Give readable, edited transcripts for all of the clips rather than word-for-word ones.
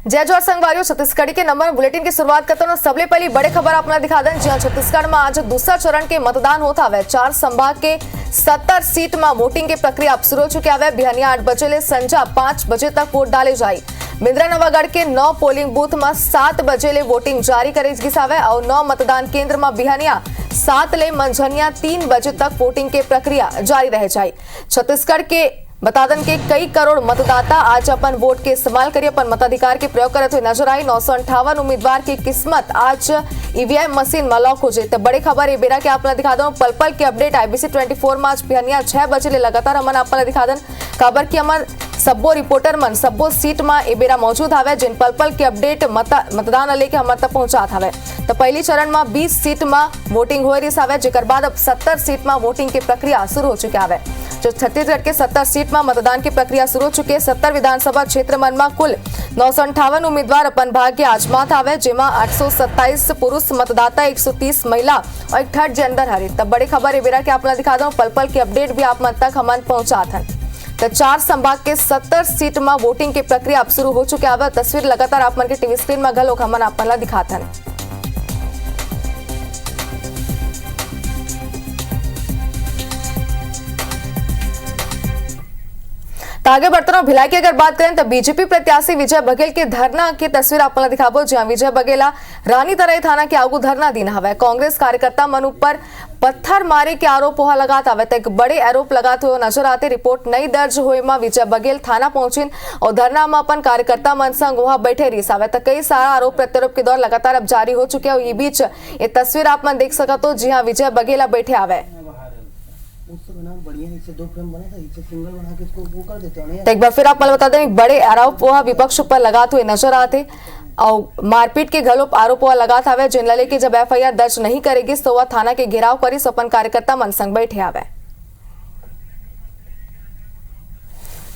जय जोहार संगवारियों, छत्तीसगढ़ के नंबर बुलेटिन की शुरुआत करते हैं। सबले पहली बड़े खबर अपना दिखा दें। जी छत्तीसगढ़ में आज दूसरा चरण के मतदान होता है। 4 संभाग के 70 सीट में वोटिंग की प्रक्रिया अब शुरू हो चुकी है। बिहानिया 8 बजे ले संजा 5 बजे तक वोट डाले जाए। बिंद्रानवागढ़ के 9 पोलिंग बूथ में 7 बजे ले वोटिंग जारी करे और 9 मतदान केंद्र में बिहानिया 7 ले मंझनिया 3 बजे तक वोटिंग की प्रक्रिया जारी रह जाए। छत्तीसगढ़ के बता दें कि कई करोड़ मतदाता आज अपन वोट के इस्तेमाल करिए अपन मताधिकार के प्रयोग करते हुए नजर आई। 958 उम्मीदवार की किस्मत आज ईवीएम मशीन में लॉक हो जाए। तो बड़ी खबर ये बेरा के आप दिखा दूं। पल पल की अपडेट IBC 24 में आज बिहानिया 6 बजे ले लगातार अमन आप दिखा दें। खबर की अमर सब्बो रिपोर्टर मन सब्बो सीट में ए बेरा मौजूद है, जिन पल पल की अपडेट मतदान लेके हमारे तक पहुंचात है। तो पहली चरण में 20 सीट में वोटिंग हो रही है, जेकर बाद अब 70 सीट में वोटिंग की प्रक्रिया शुरू हो चुकी है। जो छत्तीसगढ़ के 70 सीट में मतदान की प्रक्रिया शुरू हो चुकी है। 70 विधानसभा क्षेत्र मन में कुल 958 उम्मीदवार अपन भाग्य आजमात है, जेमा 827 पुरुष मतदाता, 130 महिला और एक थर्ड जेंडर हरे। तब बड़ी खबर ये बेरा के आप दिखा दूं। पल पल की अपडेट भी आप मन तक हम पहुंचात है। तो 4 संभाग के 70 सीट में वोटिंग की प्रक्रिया अब शुरू हो चुकी है। तस्वीर लगातार आप मन के टीवी स्क्रीन में घलोक हमन आप मन दिखाते हैं। आगे बढ़ते रहो। भिलाई की अगर बात करें तो बीजेपी प्रत्याशी विजय बघेल के धरना की तस्वीर आप दिखाबो। जहां विजय बघेला रानी तराई थाना के आगू धरना दीन हवे। कांग्रेस कार्यकर्ता मन ऊपर पत्थर मारे के आरोप लगात हवे। तो एक बड़े आरोप लगाते हुए नजर आते। रिपोर्ट नहीं दर्ज हुई में विजय बघेल थाना पहुंचिन और धरना में अपन कार्यकर्ता मन संग वहां बैठे रही हवे। तो कई सारा आरोप प्रत्यारोप के दौर लगातार अब जारी हो चुके हैं। ये बीच ये तस्वीर आप मन देख सकते हो। जी हाँ, विजय बघेला बैठे हवे। तो एक बार फिर आप बता दें, एक बड़े आरोप वह विपक्ष पर लगाते हुए नजर आते और मारपीट के घलोप आरोप वह लगात हवे। जिन लले की जब FIR दर्ज नहीं करेगी तो वह थाना के घेराव करी अपन कार्यकर्ता मन संग बैठे हवे।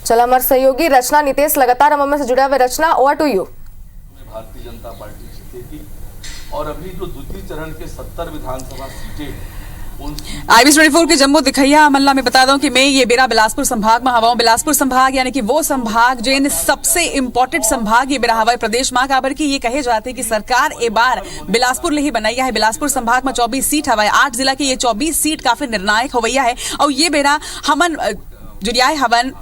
चल हमारे सहयोगी रचना नितेश लगातार हम से जुड़े हुए। रचना, over to you. Bharatiya Janata party जीतेगी और अभी जो द्वितीय चरण के 70 विधानसभा सीटें IBC 24 के जम्मू दिखैया मल्ला में बता दूं कि मैं ये बेरा बिलासपुर संभाग में हवा। बिलासपुर संभाग यानी कि वो संभाग जिन सबसे इम्पोर्टेंट संभाग ये बेरा हवा प्रदेश में काबर की ये कहे जाते कि सरकार ए बार बिलासपुर ले ही बनाया है। बिलासपुर संभाग में 24 सीट हवा। 8 जिला की ये 24 सीट काफी निर्णायक होवैया है। और ये बेरा हमन जुड़िया हवन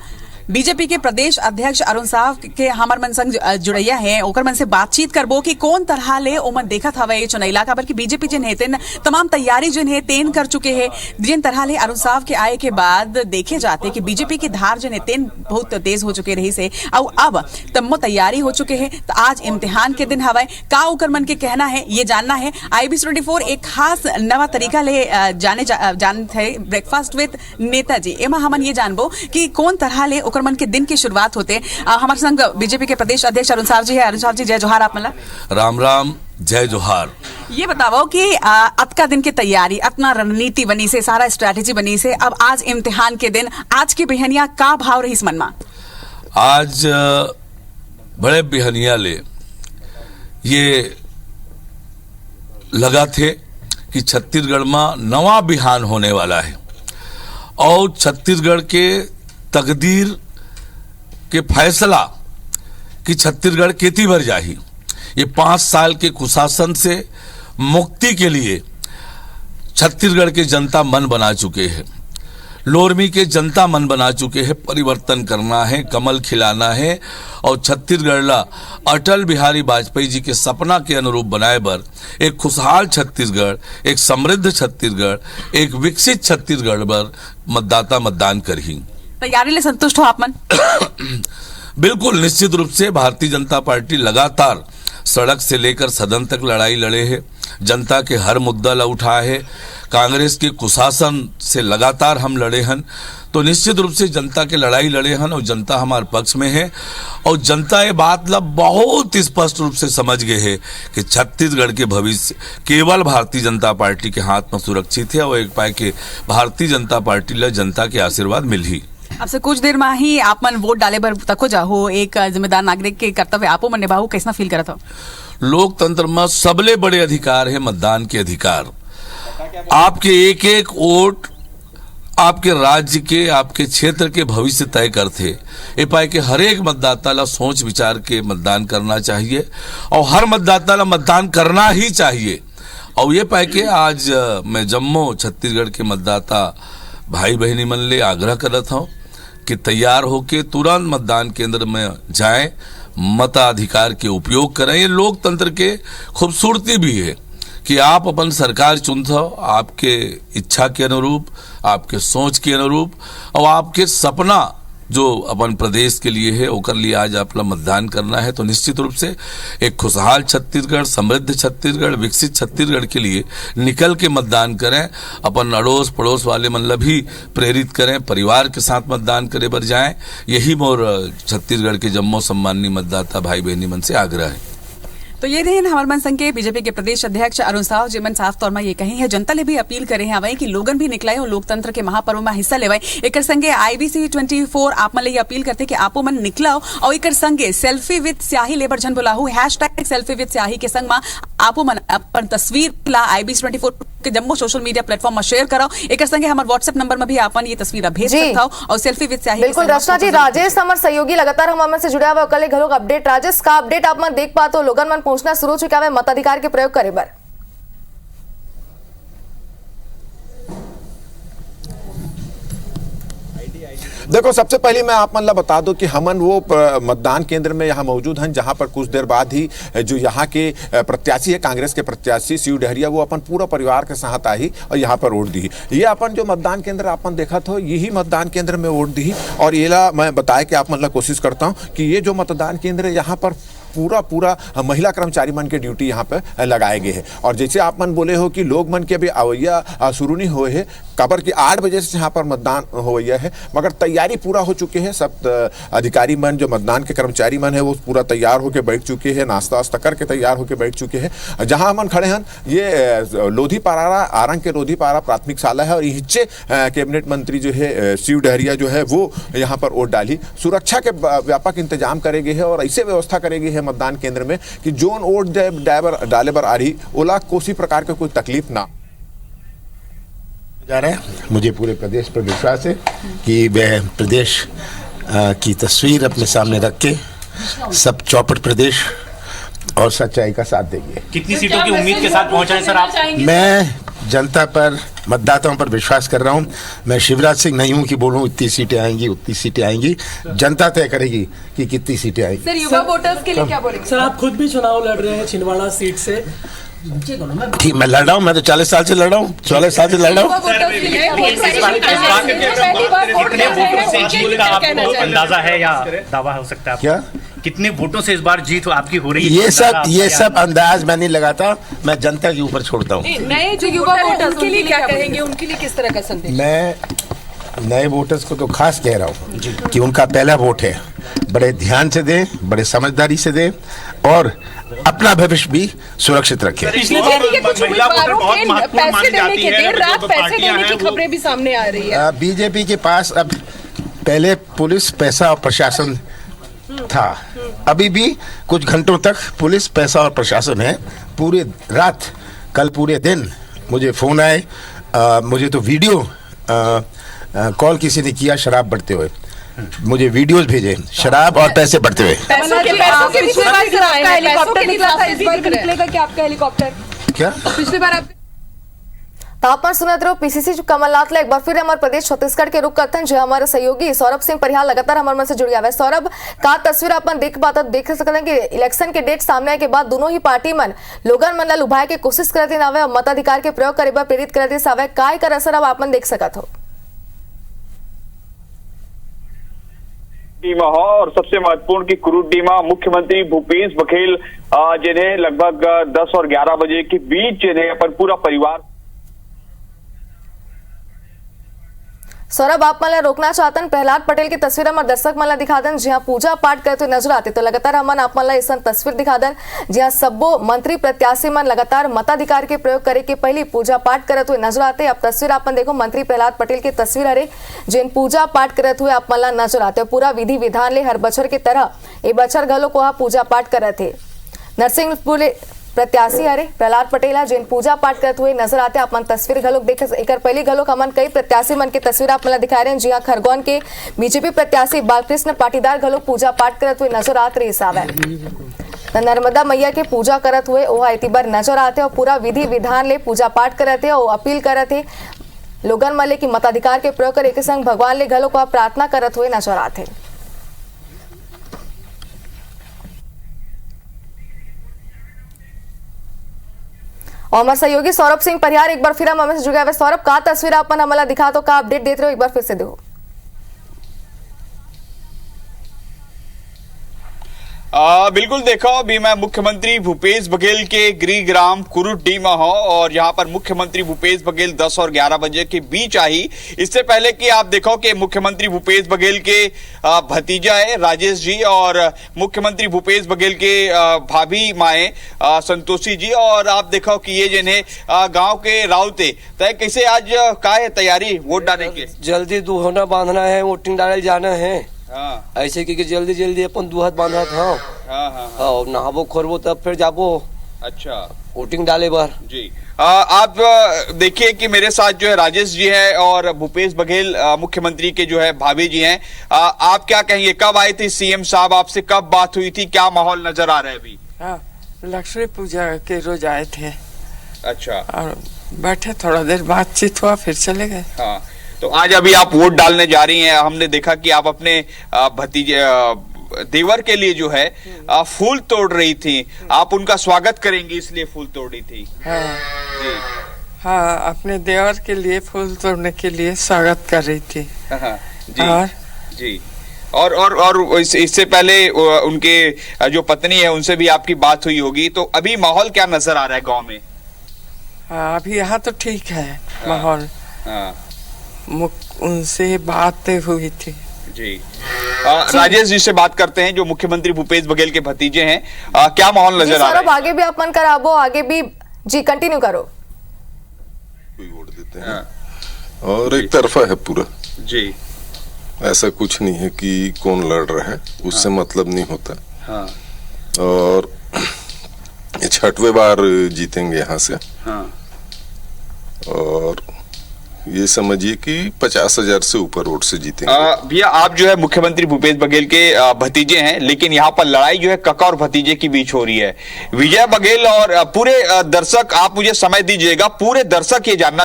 बीजेपी के प्रदेश अध्यक्ष अरुण साहब के हमर मन संग जुड़ैया है। ओकर मन से बातचीत करबो कि कौन तरह ले ओमन देखत हवे चुनैला काबर की बीजेपी जिन हेतेन तमाम तैयारी जिन है तेन कर चुके हैं। जिन तरह ले अरुण साहब के आए के बाद देखे जाते कि बीजेपी की धार जिन है तेन बहुत तेज हो चुके रही से और अब तम्मो तैयारी हो चुके हैं। तो आज इम्तिहान के दिन हवे का ओकर मन के कहना है ये जानना है। IBC 24 एक खास नवा तरीका ले जानते है ब्रेकफास्ट विद नेताजी। एमा हमन ये जानबो कि कौन तरह ले मन के दिन की शुरुआत होते। हमारे संग बीजेपी के प्रदेश अध्यक्ष अरुण साहब जी है। अरुण साहब जी, जय जोहार। आप मला राम राम, जय जोहार। ये बताओ कि अब का दिन की तैयारी अपना रणनीति बनी से, सारा स्ट्रैटेजी बनी से, अब आज इम्तिहान के दिन आज के बिहनिया का भाव रही मन में? आज बड़े बिहनिया ले ये लगा थे कि छत्तीसगढ़ में नवा बिहान होने वाला है और छत्तीसगढ़ के तकदीर के फैसला कि छत्तीसगढ़ केती भर जाही। ये 5 साल के कुशासन से मुक्ति के लिए छत्तीसगढ़ के जनता मन बना चुके हैं। लोरमी के जनता मन बना चुके हैं। परिवर्तन करना है, कमल खिलाना है और छत्तीसगढ़ ला अटल बिहारी वाजपेयी जी के सपना के अनुरूप बनाए बर एक खुशहाल छत्तीसगढ़, एक समृद्ध छत्तीसगढ़, एक विकसित छत्तीसगढ़ बर मतदाता मतदान करही। तैयारी ले संतुष्ट हो आप मन? बिल्कुल, निश्चित रूप से भारतीय जनता पार्टी लगातार सड़क से लेकर सदन तक लड़ाई लड़े है। जनता के हर मुद्दा ला उठा है। कांग्रेस के कुशासन से लगातार हम लड़े हन। तो निश्चित रूप से जनता के लड़ाई लड़े हन और जनता हमारे पक्ष में है और जनता ये बात ला बहुत स्पष्ट रूप से समझ गए है कि छत्तीसगढ़ के भविष्य केवल भारतीय जनता पार्टी के हाथ में सुरक्षित है और एक पाए के भारतीय जनता पार्टी ला जनता के आशीर्वाद मिल ही। अब से कुछ देर में ही आप मन वोट डाले बर तको जाहो। एक जिम्मेदार नागरिक के कर्तव्य आपो मन निभाओ, कैसा फील करत हो? लोकतंत्र में सबले बड़े अधिकार है मतदान के अधिकार। आपके एक एक वोट आपके राज्य के, आपके क्षेत्र के भविष्य तय करते। ये पाए कि हर एक मतदाता ला सोच विचार के मतदान करना चाहिए और हर मतदाता ला मतदान करना ही चाहिए। और ये पाए कि आज मैं जम्मू छत्तीसगढ़ के मतदाता भाई बहनी मन ले आग्रह करता हूँ कि तैयार होके तुरंत मतदान केंद्र में जाएं, मताधिकार के उपयोग करें। ये लोकतंत्र के खूबसूरती भी है कि आप अपन सरकार चुनते हो आपके इच्छा के अनुरूप, आपके सोच के अनुरूप और आपके सपना जो अपन प्रदेश के लिए है ओकर लिए आज आप मतदान करना है। तो निश्चित रूप से एक खुशहाल छत्तीसगढ़, समृद्ध छत्तीसगढ़, विकसित छत्तीसगढ़ के लिए निकल के मतदान करें। अपन अड़ोस पड़ोस वाले मन भी प्रेरित करें, परिवार के साथ मतदान करे बर जाएं। यही मोर छत्तीसगढ़ के जम्मू सम्मानी मतदाता भाई बहनी मन से आग्रह है। तो ये रहे हमारे मन संघ के बीजेपी के प्रदेश अध्यक्ष अरुण साव जी मन साफ तौर में ये कही है जनता ले भी अपील करे हैं वही कि लोगन भी निकलाए और लोकतंत्र के महापर्व में हिस्सा लेवाए। एक संगे IBC 24 आप मन ये अपील करते कि आपो मन निकलाओ और एक संगे सेल्फी विद स्याही लेबर झन बोलाहू #सेल्फी विद स्याही के संग में आपो मन अपन तस्वीर ला IBC 24 के जम्मू सोशल मीडिया प्लेटफॉर्म में शेयर कराओ। एक संगे हमारे व्हाट्सएप नंबर में भी आपन ये तस्वीर भेज सकता हो और सेल्फी विद स्याही। बिल्कुल रचना जी, राजेश हमारे सहयोगी लगातार हमारे से जुड़ा हुआ कल घरों अपडेट। राजेश का अपडेट आप मन देख पाते हो, लोगन मन पहुंचना शुरू हो चुका है मताधिकार के प्रयोग करे बर। देखो, सबसे पहले मैं आप मतलब बता दूं कि हमन वो मतदान केंद्र में यहाँ मौजूद हैं जहाँ पर कुछ देर बाद ही जो यहाँ के प्रत्याशी है, कांग्रेस के प्रत्याशी शिव डहरिया, वो अपन पूरा परिवार के साथ आई और यहाँ पर वोट दी। ये अपन जो मतदान केंद्र अपन देखा था यही मतदान केंद्र में वोट दी। और ये ला मैं बताया कि आप मतलब कोशिश करता हूँ कि ये जो मतदान केंद्र है यहाँ पर पूरा महिला कर्मचारी मन के ड्यूटी यहाँ पे लगाए गए हैं। और जैसे आप मन बोले हो कि लोग मन के अभी अवैया शुरू नहीं हुए हैं, कबर की 8 बजे से यहाँ पर मतदान होवैया है, मगर तैयारी पूरा हो चुके हैं। सब अधिकारी मन, जो मतदान के कर्मचारी मन है, वो पूरा तैयार होकर बैठ चुके हैं, नाश्ता वास्ता करके तैयार होकर बैठ चुके हैं। जहाँ हम खड़े हैं ये लोधीपारा, आरंग के लोधीपारा प्राथमिक शाला है और यहीं कैबिनेट मंत्री जो है शिव डहरिया जो है वो यहाँ पर वोट डाली। सुरक्षा के व्यापक इंतजाम करे गए हैं और ऐसे व्यवस्था करे गई है मतदान केंद्र में कि जोन वोट डाले बर आ रही ओला कोसी प्रकार के कोई तकलीफ ना जा रहे हैं। मुझे पूरे प्रदेश पर विश्वास है कि वह प्रदेश की तस्वीर अपने सामने रख के सब चौपट प्रदेश और सच्चाई का साथ देंगे। कितनी सीटों की उम्मीद के साथ पहुंचे हैं सर आप? मैं जनता पर, मतदाताओं पर विश्वास कर रहा हूं। मैं शिवराज सिंह नहीं हूं कि बोलूं इतनी सीटें आएंगी, उतनी सीटें आएंगी। जनता तय करेगी कि कितनी सीटें आएंगी। सर, युवा वोटर्स के लिए क्या बोलेंगे? सर, आप खुद भी चुनाव लड़ रहे हैं छिंदवाड़ा सीट से। ठीक, मैं लड़ रहा हूं, मैं तो 40 साल से लड़ रहा हूं, 44 साल से लड़ रहा हूं। कितने वोटों से जीत का आपको अंदाजा है या दावा हो सकता है? क्या कितने वोटों से इस बार जीत आपकी हो रही है? ये सब अंदाज मैं नहीं लगाता, मैं जनता के ऊपर छोड़ता हूँ। नए जो युवा वोटर्स के लिए क्या कहेंगे, उनके लिए किस तरह का संदेश? मैं नए वोटर्स को तो खास कह रहा हूँ कि उनका पहला वोट है, बड़े ध्यान से दें, बड़े समझदारी से दें और अपना भविष्य भी सुरक्षित रखें। पिछली बार महिला वोटर बहुत महत्वपूर्ण मानी जाती है, देर रात पैसे देने की खबरें भी सामने आ रही है। बीजेपी के पास अब, पहले पुलिस, पैसा और प्रशासन था, अभी भी कुछ घंटों तक पुलिस, पैसा और प्रशासन है। पूरे रात, कल पूरे दिन मुझे फोन आए, मुझे तो वीडियो कॉल किसी ने किया शराब बढ़ते हुए, मुझे वीडियोस भेजे शराब और पैसे बढ़ते हुए। क्या पिछली बार आप तापमान सुनते रहो PCC कमलनाथ एक बार फिर हमारे प्रदेश छत्तीसगढ़ के रुख करते हैं, जो हमारे सहयोगी सौरभ सिंह परिहार लगातार हमारे मन से जुड़ गया है। सौरभ का तस्वीर अपन देख पाते देख सकते हैं कि इलेक्शन के डेट सामने आने के बाद दोनों ही पार्टी मन लोगन मन लुभाए के कोशिश करते नावे और मताधिकार के प्रयोग करे प्रेरित करते सावे काय कर असर अब आपन देख सकत हो। डीमा हो और सबसे महत्वपूर्ण की कुरूद डीमा मुख्यमंत्री भूपेश बघेल जिन्हें लगभग 10 और 11 बजे के बीच जिन्हें अपन पूरा परिवार। सौरभ, आप मला रोकना चाहते हैं प्रहलाद पटेल की तस्वीर हमारे दर्शक मला दिखा दें जहां पूजा पाठ करते हुए नजर आते, तो लगातार हमन आप मला इस तस्वीर दिखा दें जहां सबो मंत्री प्रत्याशी मन लगातार मताधिकार के प्रयोग करे के पहले पूजा पाठ करते हुए नजर आते। अब तस्वीर अपन देखो मंत्री प्रहलाद पटेल की तस्वीर हरे जिन पूजा पाठ करते हुए आप मला नजर आते। पूरा विधि विधान ले हर बछर की तरह ये बछर घलो को पूजा पाठ करे थे। प्रत्याशी हरे प्रहलाद पटेल है जिन पूजा पाठ करते हुए नजर आते अपन तस्वीर घलोक देखे एक पहली घलोक हमन कई प्रत्याशी मन की तस्वीर आप मला दिखा रहे हैं। जी हाँ, खरगोन के बीजेपी प्रत्याशी बालकृष्ण पाटीदार घलोक पूजा पाठ करते हुए नजर आते रही सावे नर्मदा मैया के पूजा करत हुए ओह इतिबर नजर आते और पूरा विधि विधान ले पूजा पाठ करते और अपील करते लोगन मले की मताधिकार के प्रयोग कर एक संग भगवान ले घलोक प्रार्थना करत हुए नजर आते। और हमारे सहयोगी सौरभ सिंह परिहार एक बार फिर हम हमें जुड़े हुए। सौरभ, का तस्वीर अपन हमला दिखा तो का अपडेट देते रहो, एक बार फिर से दो। बिल्कुल देखो, अभी मैं मुख्यमंत्री भूपेश बघेल के गृह ग्राम कुरुडीमा हूं और यहाँ पर मुख्यमंत्री भूपेश बघेल 10 और 11 बजे के बीच आई। इससे पहले कि आप देखो कि मुख्यमंत्री भूपेश बघेल के भतीजा है राजेश जी और मुख्यमंत्री भूपेश बघेल के भाभी माए संतोषी जी, और आप देखो कि ये जिन्हें गांव के राउते तय कैसे आज का है तैयारी वोट डालने के? जल्दी दुहोना बांधना है, वोटिंग डाले जाना है। हाँ। ऐसे कि जल्दी जल्दी अपन दुहत बांधा था। हाँ। और नहाबो खोरबो तब फिर जाबो। अच्छा, वोटिंग डाले बार जी। आप देखिए कि मेरे साथ जो है राजेश जी है और भूपेश बघेल मुख्यमंत्री के जो है भाभी जी हैं। आप क्या कहेंगे, कब आए थे सीएम साहब, आपसे कब बात हुई थी, क्या माहौल नजर आ रहा है अभी? लक्ष्मी पूजा के रोज आए थे। अच्छा, और बैठे, थोड़ा देर बातचीत हुआ, फिर चले गए। हाँ, तो आज अभी आप वोट डालने जा रही हैं। हमने देखा कि आप अपने भतीजे देवर के लिए जो है फूल तोड़ रही थी, आप उनका स्वागत करेंगी इसलिए फूल तोड़ रही थी। हाँ जी। हाँ, अपने देवर के लिए फूल तोड़ने के लिए स्वागत कर रही थी। हाँ, जी। और जी, और इससे पहले उनके जो पत्नी है उनसे भी आपकी बात हुई होगी, तो अभी माहौल क्या नजर आ रहा है गांव में? हाँ, अभी यहाँ तो ठीक है माहौल। हाँ, उनसे बात हुई थी। जी। राजेश जी से बात करते हैं जो मुख्यमंत्री भूपेश बघेल के भतीजे हैं। क्या माहौल नजर आ रहा है? आगे भी आप मन कराबो, आगे भी जी कंटिन्यू करो। कोई वोट देते हैं और एक तरफा है पूरा जी, ऐसा कुछ नहीं है कि कौन लड़ रहा है, उससे मतलब नहीं होता। हाँ। और 6वें बार जीतेंगे यहाँ से। हाँ। और ये समझिए कि 50,000 से ऊपर वोट से जीतेंगे। भैया, आप जो है मुख्यमंत्री भूपेश बघेल के भतीजे हैं, लेकिन यहाँ पर लड़ाई जो है काका और भतीजे के बीच हो रही है। विजय बघेल और पूरे दर्शक, आप मुझे समय दीजिएगा, पूरे दर्शक ये जानना,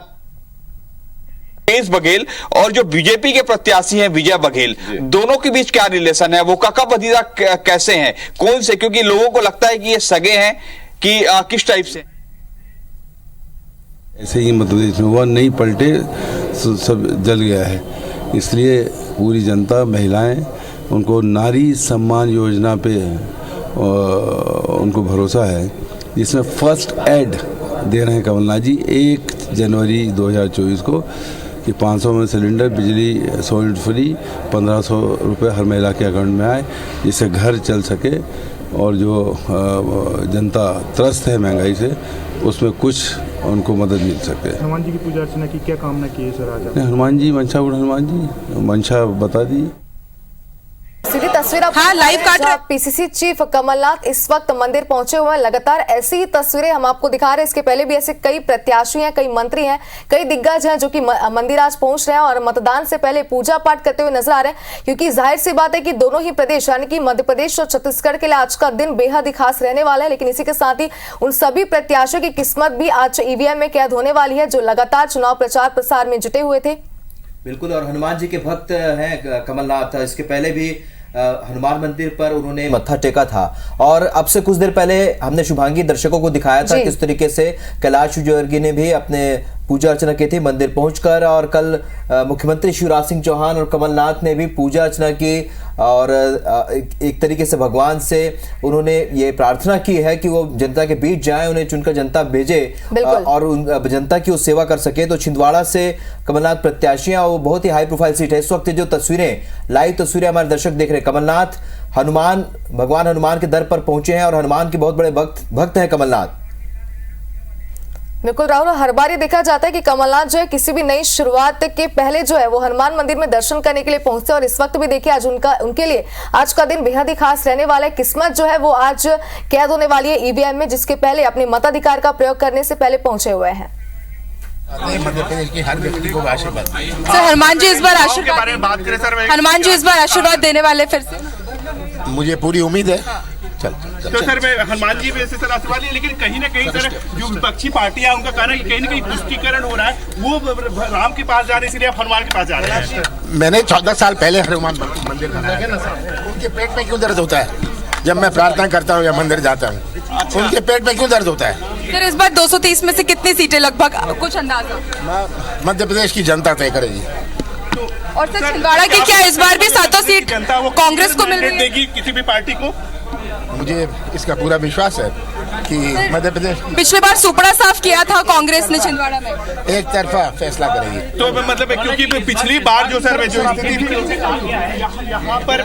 भूपेश बघेल और जो बीजेपी के प्रत्याशी हैं विजय बघेल, दोनों के बीच क्या रिलेशन है, वो काका भतीजा कैसे हैं, कौन से? क्योंकि लोगों को लगता है कि ये सगे हैं कि किस टाइप से? ऐसे ही मध्य प्रदेश में हुआ, नहीं पलटे सब जल गया है। इसलिए पूरी जनता, महिलाएं, उनको नारी सम्मान योजना पे उनको भरोसा है, जिसमें फर्स्ट एड दे रहे हैं कमलनाथ जी 1 जनवरी 2024 को कि 500 में सिलेंडर, बिजली 100 यूनिट फ्री, 1500 रुपये हर महिला के अकाउंट में आए, जिससे घर चल सके और जो जनता त्रस्त है महंगाई से उसमें कुछ उनको मदद मिल सके। हनुमान जी की पूजा अर्चना की क्या कामना की है सर आज? हनुमान जी, मंशा बुढ़ हनुमान जी, मंशा बता दी। सीधी तस्वीर आप लाइव काट रहे। पीसीसी चीफ कमलनाथ इस वक्त मंदिर पहुंचे हुए हैं। लगातार ऐसी ही तस्वीरें हम आपको दिखा रहे हैं। इसके पहले भी ऐसे कई प्रत्याशी हैं, कई मंत्री हैं, कई दिग्गज हैं जो कि मंदिर आज पहुंच रहे हैं और मतदान से पहले पूजा पाठ करते हुए नजर आ रहे हैं। क्योंकि जाहिर सी बात है कि दोनों ही प्रदेश यानी कि मध्य प्रदेश और छत्तीसगढ़ के लिए आज का दिन बेहद ही खास रहने वाला है। लेकिन इसी के साथ ही उन सभी प्रत्याशियों की किस्मत भी आज ईवीएम में कैद होने वाली है, जो लगातार चुनाव प्रचार प्रसार में जुटे हुए थे। बिल्कुल, और हनुमान जी के भक्त हैं कमलनाथ। इसके पहले भी हनुमान मंदिर पर उन्होंने मत्था टेका था और अब से कुछ देर पहले हमने शुभांगी दर्शकों को दिखाया था किस तरीके से कैलाश विजयवर्गीय ने भी अपने पूजा अर्चना की थी मंदिर पहुंचकर। और कल मुख्यमंत्री शिवराज सिंह चौहान और कमलनाथ ने भी पूजा अर्चना की और एक तरीके से भगवान से उन्होंने ये प्रार्थना की है कि वो जनता के बीच जाए, उन्हें चुनकर जनता भेजे और जनता की वो सेवा कर सके। तो छिंदवाड़ा से कमलनाथ प्रत्याशी, वो बहुत ही हाई प्रोफाइल सीट है। इस वक्त जो तस्वीरें, लाइव तस्वीरें हमारे दर्शक देख रहे हैं, कमलनाथ भगवान हनुमान के दर पर पहुंचे हैं और हनुमान के बहुत बड़े भक्त हैं कमलनाथ। बिल्कुल राहुल, हर बार ये देखा जाता है कि कमलनाथ जो है किसी भी नई शुरुआत के पहले जो है वो हनुमान मंदिर में दर्शन करने के लिए पहुंचते हैं और इस वक्त भी देखिए आज उनके लिए आज का दिन बेहद ही खास रहने वाला है। किस्मत जो है वो आज कैद होने वाली है ईवीएम में, जिसके पहले अपने मताधिकार का प्रयोग करने से पहले पहुंचे हुए हैं। मध्य प्रदेश की हर व्यक्ति को आशीर्वाद। सर हनुमान जी इस बार आशीर्वाद देने वाले फिर से, मुझे पूरी उम्मीद है। चल। तो सर मैं हनुमान जी वैसे सर आशीर्वाद, लेकिन कहीं ना कहीं सर जो विपक्षी पार्टियां उनका कहना है कि कहीं ना कहीं पुष्टिकरण हो रहा है, वो राम के पास जा रहे हैं इसलिए आप हनुमान के पास जा रहे हैं। मैंने 14 साल पहले हनुमान मंदिर बनाया, उनके पेट में क्यों दर्द होता है जब मैं प्रार्थना करता हूँ या मंदिर जाता हूँ? उनके पेट में क्यों दर्द होता है? सर इस बार 230 में से कितनी सीटें लगभग, कुछ अंदाजा? मध्य प्रदेश की जनता तय करेगी। और सर छिंदवाड़ा की क्या इस बार भी 7 सीट कांग्रेस को मिल रही है? किसी भी पार्टी को मुझे इसका पूरा विश्वास है कि मध्य प्रदेश पिछले बार सुपड़ा साफ किया था कांग्रेस ने छिंदवाड़ा में, एक तरफा फैसला करेगी। तो मतलब क्योंकि पिछली बार जो सर जो यहाँ पर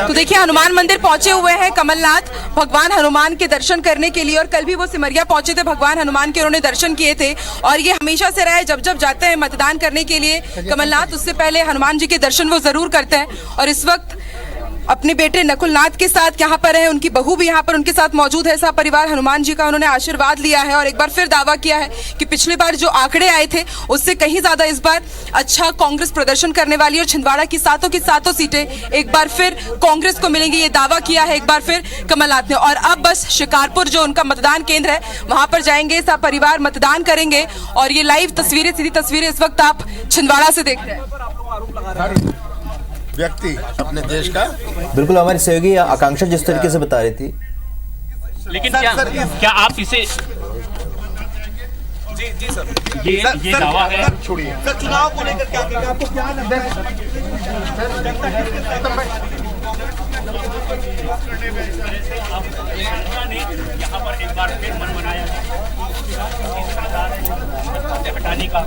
तो देखिए हनुमान मंदिर पहुंचे हुए हैं कमलनाथ भगवान हनुमान के दर्शन करने के लिए, और कल भी वो सिमरिया पहुंचे थे भगवान हनुमान के, उन्होंने दर्शन किए थे। और ये हमेशा से रहा है जब जब जाते हैं मतदान करने के लिए कमलनाथ, उससे पहले हनुमान जी के दर्शन वो जरूर करते हैं। और इस वक्त अपने बेटे नकुलनाथ के साथ यहाँ पर है, उनकी बहू भी यहाँ पर उनके साथ मौजूद है। सब परिवार हनुमान जी का उन्होंने आशीर्वाद लिया है और एक बार फिर दावा किया है कि पिछली बार जो आंकड़े आए थे उससे कहीं ज्यादा इस बार अच्छा कांग्रेस प्रदर्शन करने वाली है और छिंदवाड़ा की सातों सीटें एक बार फिर कांग्रेस को मिलेंगी, ये दावा किया है एक बार फिर कमलनाथ ने। और अब बस शिकारपुर जो उनका मतदान केंद्र है वहां पर जाएंगे, सब परिवार मतदान करेंगे। और ये लाइव तस्वीरें, सीधी तस्वीरें इस वक्त आप छिंदवाड़ा से देख रहे हैं। व्यक्ति अपने देश का बिल्कुल हमारी सहयोगी आकांक्षा जिस तरीके से बता रही थी, लेकिन क्या आप इसे जी सर ये दावा है, छोड़िए सर, चुनाव को लेकर क्या कहेंगे, आपको क्या लगता है? यहाँ पर एक बार फिर मन बनाया हटाने का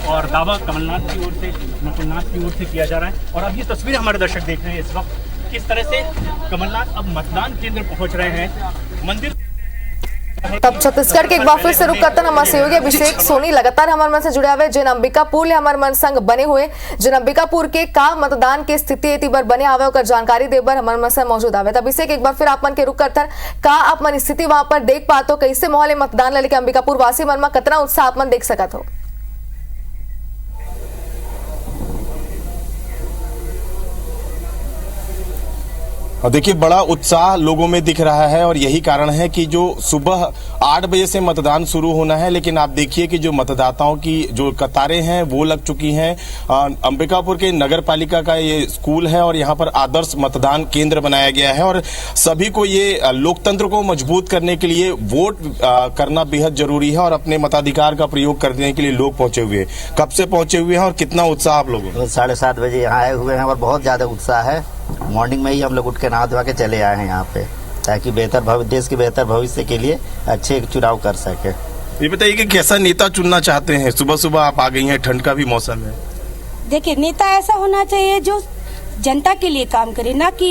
और दावा कमलनाथ की ओर से, नकुलनाथ की ओर से किया जा रहा है। और अब ये तस्वीर हमारे दर्शक देख रहे हैं इस वक्त किस तरह से कमलनाथ अब मतदान केंद्र पहुंच रहे हैं, मंदिर। तब छत्तीसगढ़ के एक बार फिर से रुक करते हमारे सहयोगी अभिषेक सोनी लगातार हमारे मन से जुड़े हुए जिन अंबिकापुर हमारे मन संग बने हुए जिन अंबिकापुर के का मतदान की स्थिति एती बार बने आवे और जानकारी दे बार हमारे मन से मौजूद आवे। तब अभिषेक एक बार फिर आप मन के रुक करते का आप मन स्थिति वहां पर देख पाते हो, कैसे माहौल मतदान लेके अंबिकापुर वासी मन में कितना उत्साह आप मन देख सकते हो? और देखिए बड़ा उत्साह लोगों में दिख रहा है और यही कारण है कि जो सुबह 8 बजे से मतदान शुरू होना है, लेकिन आप देखिए कि जो मतदाताओं की जो कतारें हैं वो लग चुकी हैं। अंबिकापुर के नगर पालिका का ये स्कूल है और यहाँ पर आदर्श मतदान केंद्र बनाया गया है और सभी को ये लोकतंत्र को मजबूत करने के लिए वोट करना बेहद जरूरी है और अपने मताधिकार का प्रयोग करने के लिए लोग पहुंचे हुए हैं। कब से पहुंचे हुए हैं और कितना उत्साह आप लोगों को? 7:30 बजे यहाँ आए हुए हैं और बहुत ज्यादा उत्साह है। मॉर्निंग में ही हम लोग उठ के नहा धोवा के चले आए हैं यहाँ पे, ताकि देश के बेहतर भविष्य के लिए अच्छे चुनाव कर सके। ये बताइए कि कैसा नेता चुनना चाहते हैं? सुबह सुबह आप आ गई हैं, ठंड का भी मौसम है। देखिए नेता ऐसा होना चाहिए जो जनता के लिए काम करे, ना कि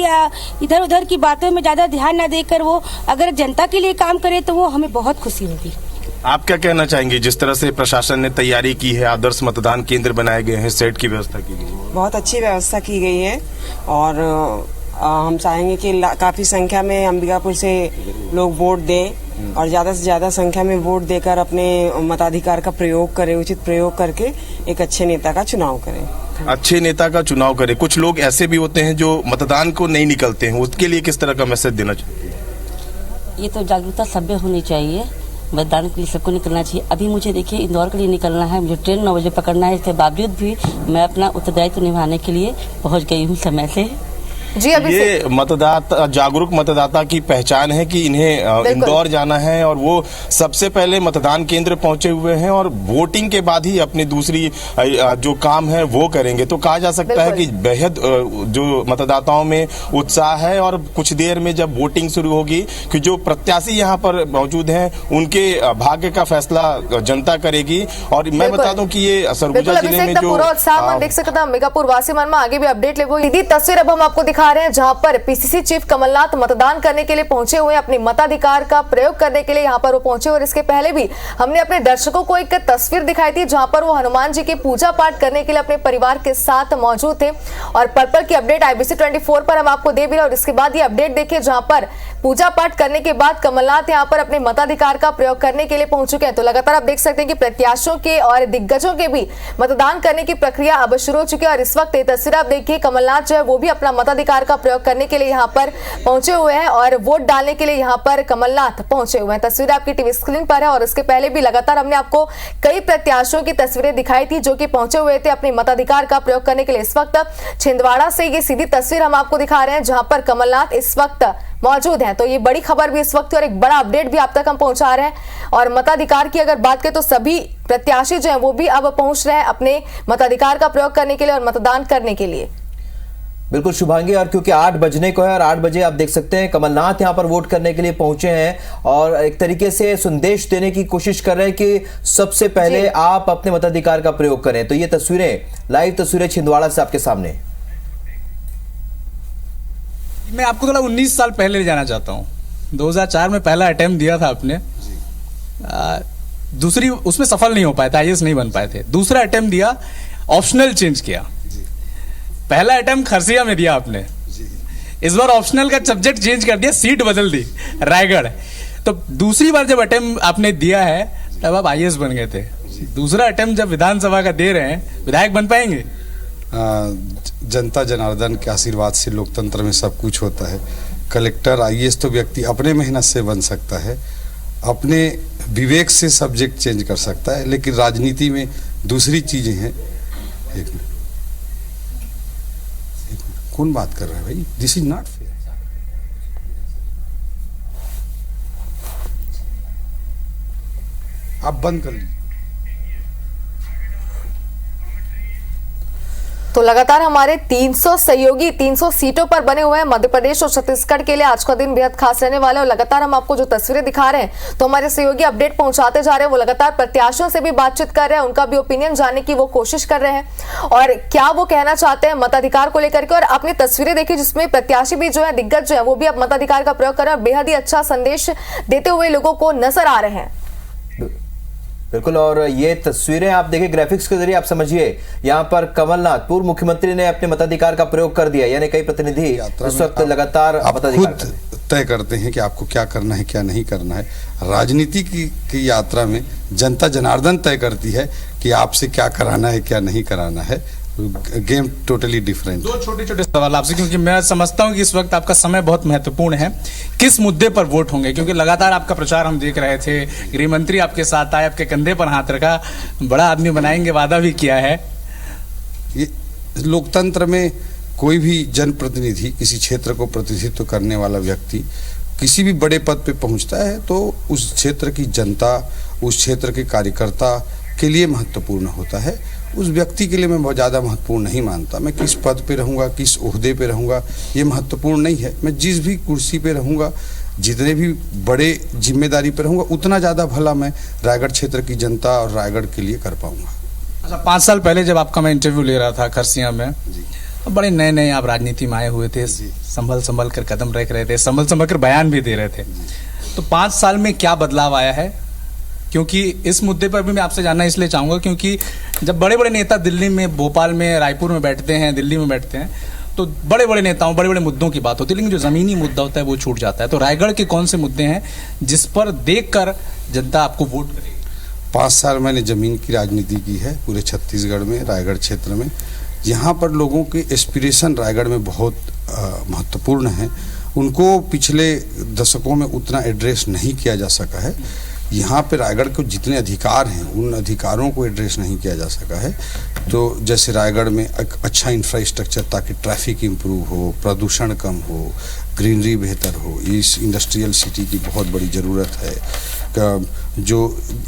इधर उधर की बातों में ज्यादा ध्यान न देकर वो अगर जनता के लिए काम करे तो वो हमें बहुत खुशी होगी। आप क्या कहना चाहेंगे? जिस तरह से प्रशासन ने तैयारी की है, आदर्श मतदान केंद्र बनाए गए हैं, सेट की व्यवस्था की गई है, बहुत अच्छी व्यवस्था की गई है और हम चाहेंगे कि काफी संख्या में अंबिकापुर से लोग वोट दें और ज्यादा से ज्यादा संख्या में वोट देकर अपने मताधिकार का प्रयोग करें, उचित प्रयोग करके एक अच्छे नेता का चुनाव करें। अच्छे नेता का चुनाव करें। कुछ लोग ऐसे भी होते हैं जो मतदान को नहीं निकलते हैं, उसके लिए किस तरह का मैसेज देना चाहते हैं? ये तो जागरूकता सब में होनी चाहिए, मतदान के लिए सबको निकलना चाहिए। अभी मुझे देखिए इंदौर के लिए निकलना है, मुझे ट्रेन 9 बजे पकड़ना है, इसके बावजूद भी मैं अपना उत्तरदायित्व निभाने के लिए पहुंच गई हूं समय से। जी अभी ये मतदाता, जागरूक मतदाता की पहचान है कि इन्हें इंदौर जाना है और वो सबसे पहले मतदान केंद्र पहुंचे हुए हैं और वोटिंग के बाद ही अपनी दूसरी जो काम है वो करेंगे। तो कहा जा सकता है कि बेहद जो मतदाताओं में उत्साह है और कुछ देर में जब वोटिंग शुरू होगी कि जो प्रत्याशी यहाँ पर मौजूद हैं उनके भाग्य का फैसला जनता करेगी। और मैं बता दूं कि ये सरगुजा जिले में जो पूरा उत्साह देख सकता अंबिकापुर वासी मन में आगे भी अपडेट ले, वो सीधी तस्वीर अब हम आपको दिखा रहे हैं जहां पर पीसीसी चीफ कमलनाथ मतदान करने के लिए पहुंचे हुए हैं, अपने मताधिकार का प्रयोग करने के लिए यहां पर वो पहुंचे। और इसके पहले भी हमने अपने दर्शकों को एक तस्वीर दिखाई थी जहां पर वो हनुमान जी की पूजा पाठ करने के लिए अपने परिवार के साथ मौजूद थे। और पल की अपडेट IBC 24 पर हम आपको दे भी रहे। और इसके बाद ये अपडेट देखिए जहां पर पूजा पाठ करने के बाद कमलनाथ यहां पर अपने मताधिकार का प्रयोग करने के लिए पहुंच चुके हैं। तो लगातार आप देख सकते हैं कि प्रत्याशियों के और दिग्गजों के भी मतदान करने की प्रक्रिया अब शुरू हो चुकी है। और इस वक्त ये तस्वीर आप देखिए, कमलनाथ जो है वो भी अपना मताधिकार का प्रयोग करने के लिए यहाँ पर पहुंचे हुए हैं और वोट डालने के लिए यहाँ पर कमलनाथ पहुंचे हुए हैं। तस्वीर आपकी टीवी स्क्रीन पर है। और इसके पहले भी लगातार हमने आपको कई प्रत्याशियों की तस्वीरें दिखाई थी जो कि पहुंचे हुए थे अपने मताधिकार का प्रयोग करने के लिए। इस वक्त छिंदवाड़ा से ये सीधी तस्वीर हम आपको दिखा रहे हैं जहां पर कमलनाथ इस वक्त मौजूद हैं। तो ये बड़ी खबर भी इस वक्त और एक बड़ा अपडेट भी आप तक हम पहुंचा रहे हैं। और मताधिकार की अगर बात करें तो सभी प्रत्याशी जो हैं वो भी अब पहुंच रहे हैं अपने मताधिकार का प्रयोग करने के लिए और मतदान करने के लिए। बिल्कुल शुभांगी, और क्योंकि 8 बजने को है और 8 बजे आप देख सकते हैं कमलनाथ यहां पर वोट करने के लिए पहुंचे हैं और एक तरीके से संदेश देने की कोशिश कर रहे हैं कि सबसे पहले आप अपने मताधिकार का प्रयोग करें। तो ये तस्वीरें, लाइव तस्वीरें छिंदवाड़ा से आपके सामने। मैं आपको थोड़ा 19 साल पहले ले जाना चाहता हूँ। 2004 में पहला अटेम्प्ट दिया था आपने, दूसरी उसमें सफल नहीं हो पाए थे, IAS नहीं बन पाए थे। दूसरा अटेम्प्ट दिया, ऑप्शनल चेंज किया। पहला अटेम्प्ट खरसिया में दिया आपने, इस बार ऑप्शनल का सब्जेक्ट चेंज कर दिया, सीट बदल दी रायगढ़। तो दूसरी बार जब अटेम्प्ट आपने दिया है तब आप IAS बन गए थे। दूसरा अटेम्प्ट जब विधानसभा का दे रहे हैं, विधायक बन पाएंगे? जनता जनार्दन के आशीर्वाद से लोकतंत्र में सब कुछ होता है। कलेक्टर IAS तो व्यक्ति अपने मेहनत से बन सकता है, अपने विवेक से सब्जेक्ट चेंज कर सकता है, लेकिन राजनीति में दूसरी चीजें हैं। एक मिनट, कौन बात कर रहा है भाई? This is not fair. आप बंद कर लीजिए। तो लगातार हमारे 300 सहयोगी 300 सीटों पर बने हुए हैं मध्य प्रदेश और छत्तीसगढ़ के लिए। आज का दिन बेहद खास रहने वाला है और लगातार हम आपको जो तस्वीरें दिखा रहे हैं तो हमारे सहयोगी अपडेट पहुंचाते जा रहे हैं। वो लगातार प्रत्याशियों से भी बातचीत कर रहे हैं, उनका भी ओपिनियन जानने की वो कोशिश कर रहे हैं और क्या वो कहना चाहते हैं मताधिकार को लेकर के। और आपने तस्वीरें देखी जिसमें प्रत्याशी भी जो है, दिग्गज जो है वो भी अब मताधिकार का प्रयोग कर रहे हैं और बेहद ही अच्छा संदेश देते हुए लोगों को नजर आ रहे हैं। बिल्कुल, और ये तस्वीरें आप देखिए ग्राफिक्स के जरिए, आप समझिए यहाँ पर कमलनाथ पूर्व मुख्यमंत्री ने अपने मताधिकार का प्रयोग कर दिया, यानी कई प्रतिनिधि इस वक्त लगातार मताधिकार तय करते हैं कि आपको क्या करना है क्या नहीं करना है। राजनीति की यात्रा में जनता जनार्दन तय करती है कि आपसे क्या कराना है क्या नहीं कराना है। Game totally different. दो छोटे छोटे सवाल आपसे, क्योंकि मैं समझता हूं कि इस वक्त आपका समय बहुत महत्वपूर्ण है। किस मुद्दे पर वोट होंगे? क्योंकि लगातार आपका प्रचार हम देख रहे थे, गृह मंत्री आपके साथ आए, आपके कंधे पर हाथ रखा, बड़ा आदमी बनाएंगे वादा भी किया है। ये लोकतंत्र में कोई भी जनप्रतिनिधि, किसी क्षेत्र को प्रतिनिधित्व करने वाला व्यक्ति किसी भी बड़े पद पे पहुंचता है तो उस क्षेत्र की जनता, उस क्षेत्र के कार्यकर्ता के लिए महत्वपूर्ण होता है। उस व्यक्ति के लिए मैं बहुत ज़्यादा महत्वपूर्ण नहीं मानता। मैं किस पद पे रहूँगा, किस ओहदे पे रहूँगा, ये महत्वपूर्ण नहीं है। मैं जिस भी कुर्सी पे रहूँगा, जितने भी बड़े जिम्मेदारी पे रहूँगा, उतना ज़्यादा भला मैं रायगढ़ क्षेत्र की जनता और रायगढ़ के लिए कर पाऊँगा। अच्छा, 5 साल पहले जब आपका मैं इंटरव्यू ले रहा था खरसिया में, तो बड़े नए नए आप राजनीति में आए हुए थे, संभल कर कदम रख रहे थे, संभल कर बयान भी दे रहे थे। तो 5 साल में क्या बदलाव आया है? क्योंकि इस मुद्दे पर भी मैं आपसे जानना इसलिए चाहूँगा क्योंकि जब बड़े बड़े नेता दिल्ली में, भोपाल में, रायपुर में बैठते हैं, दिल्ली में बैठते हैं, तो बड़े बड़े नेताओं, बड़े बड़े मुद्दों की बात होती है, लेकिन जो ज़मीनी मुद्दा होता है वो छूट जाता है। तो रायगढ़ के कौन से मुद्दे हैं जिस पर देखकर जनता आपको वोट करेगी? 5 साल मैंने ज़मीन की राजनीति की है पूरे छत्तीसगढ़ में, रायगढ़ क्षेत्र में। यहाँ पर लोगों के एस्पिरेशन रायगढ़ में बहुत महत्वपूर्ण हैं। उनको पिछले दशकों में उतना एड्रेस नहीं किया जा सका है। यहाँ पे रायगढ़ को जितने अधिकार हैं उन अधिकारों को एड्रेस नहीं किया जा सका है। तो जैसे रायगढ़ में एक अच्छा इंफ्रास्ट्रक्चर, ताकि ट्रैफिक इम्प्रूव हो, प्रदूषण कम हो, ग्रीनरी बेहतर हो, इस इंडस्ट्रियल सिटी की बहुत बड़ी ज़रूरत है। जो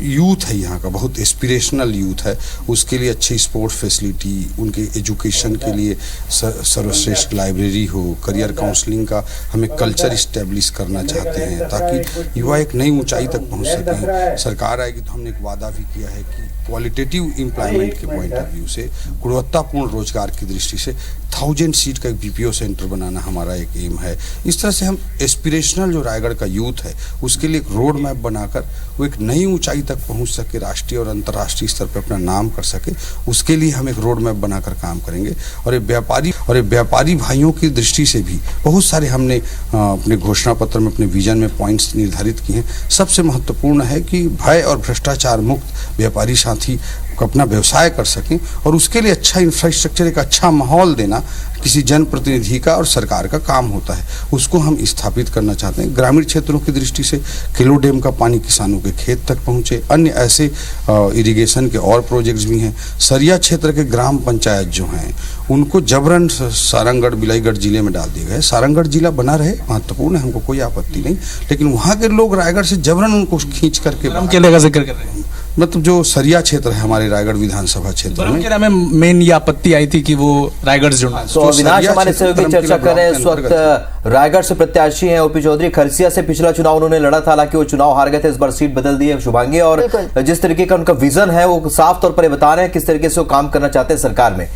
यूथ है यहाँ का बहुत एस्पिरेशनल यूथ है, उसके लिए अच्छी स्पोर्ट्स फैसिलिटी, उनके एजुकेशन के लिए सर्वश्रेष्ठ लाइब्रेरी हो, करियर काउंसलिंग का हमें कल्चर इस्टेब्लिश करना चाहते हैं ताकि युवा एक नई ऊंचाई तक पहुँच सकें। सरकार आएगी तो हमने एक वादा भी किया है कि क्वालिटेटिव एम्प्लॉयमेंट के पॉइंट ऑफ व्यू से, गुणवत्तापूर्ण रोजगार की दृष्टि से 1000 सीट का एक बीपीओ सेंटर बनाना हमारा एक एम है। इस तरह से हम एस्पिरेशनल जो रायगढ़ का यूथ है उसके लिए एक रोड मैप बनाकर वो एक नई ऊंचाई तक पहुंच सके, राष्ट्रीय और अंतर्राष्ट्रीय स्तर पर अपना नाम कर सके, उसके लिए हम एक रोड मैप बनाकर काम करेंगे। और ये व्यापारी भाइयों की दृष्टि से भी बहुत सारे हमने अपने घोषणा पत्र में, अपने विजन में पॉइंट्स निर्धारित किए हैं। सबसे महत्वपूर्ण है कि भय और भ्रष्टाचार मुक्त व्यापारी साथी अपना व्यवसाय कर सकें और उसके लिए अच्छा इंफ्रास्ट्रक्चर, एक अच्छा माहौल देना किसी जनप्रतिनिधि का और सरकार का काम होता है, उसको हम स्थापित करना चाहते हैं। ग्रामीण क्षेत्रों की दृष्टि से किलो डैम का पानी किसानों के खेत तक पहुंचे, अन्य ऐसे इरिगेशन के और प्रोजेक्ट्स भी हैं। सरिया क्षेत्र के ग्राम पंचायत जो हैं उनको जबरन सारंगढ़ बिलाईगढ़ जिले में डाल दिया गया है। सारंगढ़ जिला बना रहे, महत्वपूर्ण है, हमको कोई आपत्ति नहीं, लेकिन वहाँ के लोग रायगढ़ से जबरन उनको खींच करके जिक्र कर रहे हैं, मतलब जो सरिया क्षेत्र है हमारे रायगढ़ विधानसभा क्षेत्र में मेन ये आपत्ति आई थी कि वो रायगढ़ जुड़ना। तो अविनाश हमारे सहयोगी चर्चा कर रहे हैं इस वक्त। रायगढ़ से प्रत्याशी हैं ओपी चौधरी। खरसिया से पिछला चुनाव उन्होंने लड़ा था, हालांकि वो चुनाव हार गए थे, इस बार सीट बदल दी है शुभांगी, और जिस तरीके का उनका विजन है वो साफ तौर पर बता रहे हैं किस तरीके से वो काम करना चाहते हैं सरकार में।